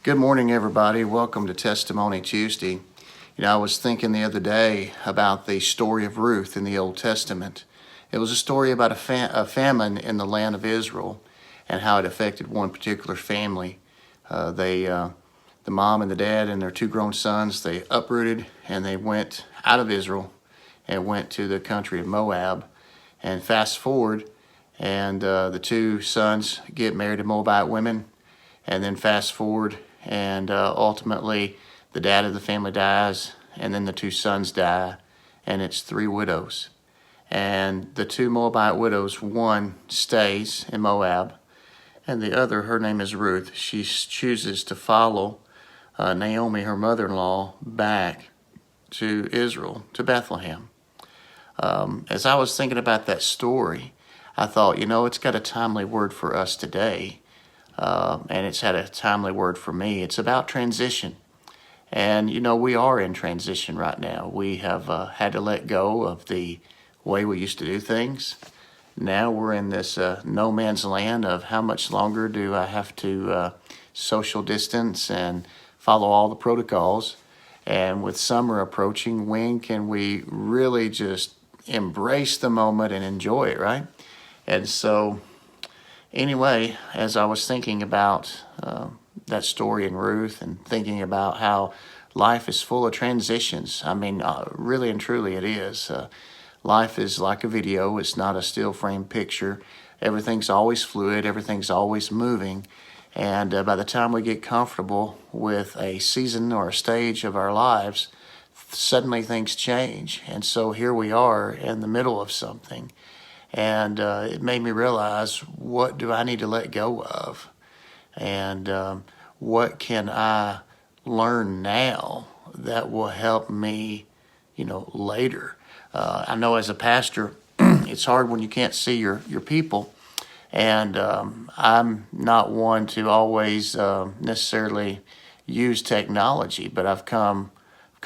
Good morning, everybody. Welcome to Testimony Tuesday. I was thinking the other day about the story of Ruth in the Old Testament. It was a story about a famine in the land of Israel and how it affected one particular family. The mom and the dad and their two grown sons, they uprooted and they went out of Israel and went to the country of Moab. And fast forward, and the two sons get married to Moabite women. And then fast forward, and ultimately the dad of the family dies, and then the two sons die, and it's three widows. And the two Moabite widows, one stays in Moab, and the other, her name is Ruth. She chooses to follow Naomi, her mother-in-law, back to Israel, to Bethlehem. As I was thinking about that story, I thought, it's got a timely word for us today. And it's had a timely word for me. It's about transition. And, we are in transition right now. We have had to let go of the way we used to do things. Now we're in this no man's land of how much longer do I have to social distance and follow all the protocols. And with summer approaching, when can we really just embrace the moment and enjoy it, right? And so anyway, as I was thinking about that story in Ruth and thinking about how life is full of transitions, really and truly it is. Life is like a video. It's not a still frame picture. Everything's always fluid. Everything's always moving. And by the time we get comfortable with a season or a stage of our lives, suddenly things change. And so here we are in the middle of something. And it made me realize, what do I need to let go of? And what can I learn now that will help me, later? I know as a pastor, it's hard when you can't see your people. And I'm not one to always necessarily use technology, but I've come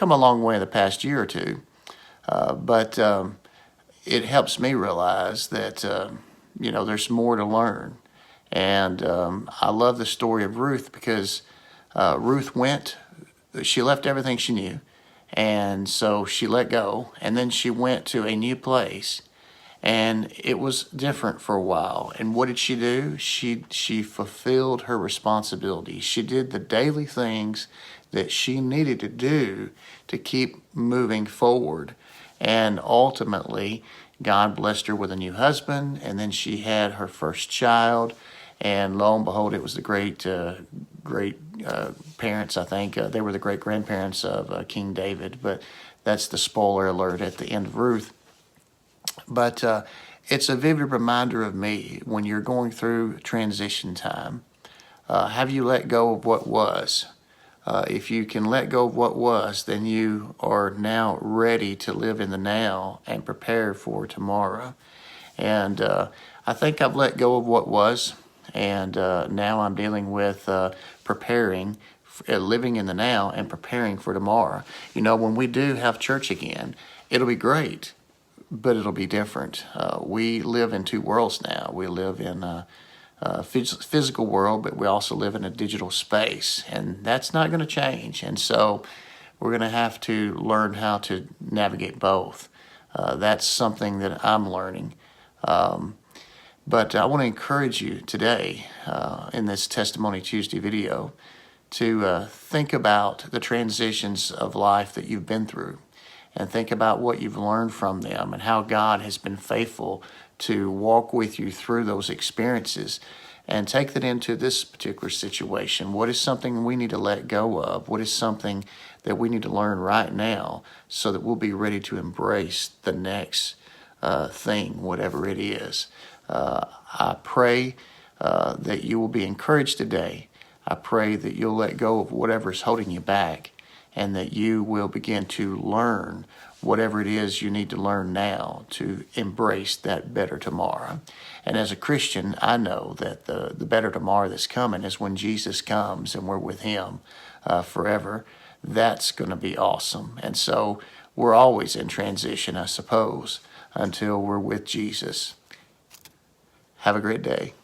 a long way in the past year or two. But it helps me realize that, there's more to learn. And I love the story of Ruth because Ruth she left everything she knew. And so she let go. And then she went to a new place. And it was different for a while. And what did she do? She fulfilled her responsibility. She did the daily things that she needed to do to keep moving forward. And ultimately, God blessed her with a new husband, and then she had her first child. And lo and behold, it was the great parents, I think. They were the great-grandparents of King David, but that's the spoiler alert at the end of Ruth. But it's a vivid reminder of me when you're going through transition time. Have you let go of what was? If you can let go of what was, then you are now ready to live in the now and prepare for tomorrow. And I think I've let go of what was, and now I'm dealing with preparing, living in the now and preparing for tomorrow. When we do have church again, it'll be great, but it'll be different. We live in two worlds now. We live in physical world, but we also live in a digital space, and that's not going to change. And so we're going to have to learn how to navigate both. That's something that I'm learning. But I want to encourage you today in this Testimony Tuesday video to think about the transitions of life that you've been through, and think about what you've learned from them and how God has been faithful to walk with you through those experiences, and take that into this particular situation. What is something we need to let go of? What is something that we need to learn right now so that we'll be ready to embrace the next thing, whatever it is? I pray that you will be encouraged today. I pray that you'll let go of whatever is holding you back, and that you will begin to learn whatever it is you need to learn now to embrace that better tomorrow. And as a Christian, I know that the better tomorrow that's coming is when Jesus comes and we're with him forever. That's going to be awesome. And so we're always in transition, I suppose, until we're with Jesus. Have a great day.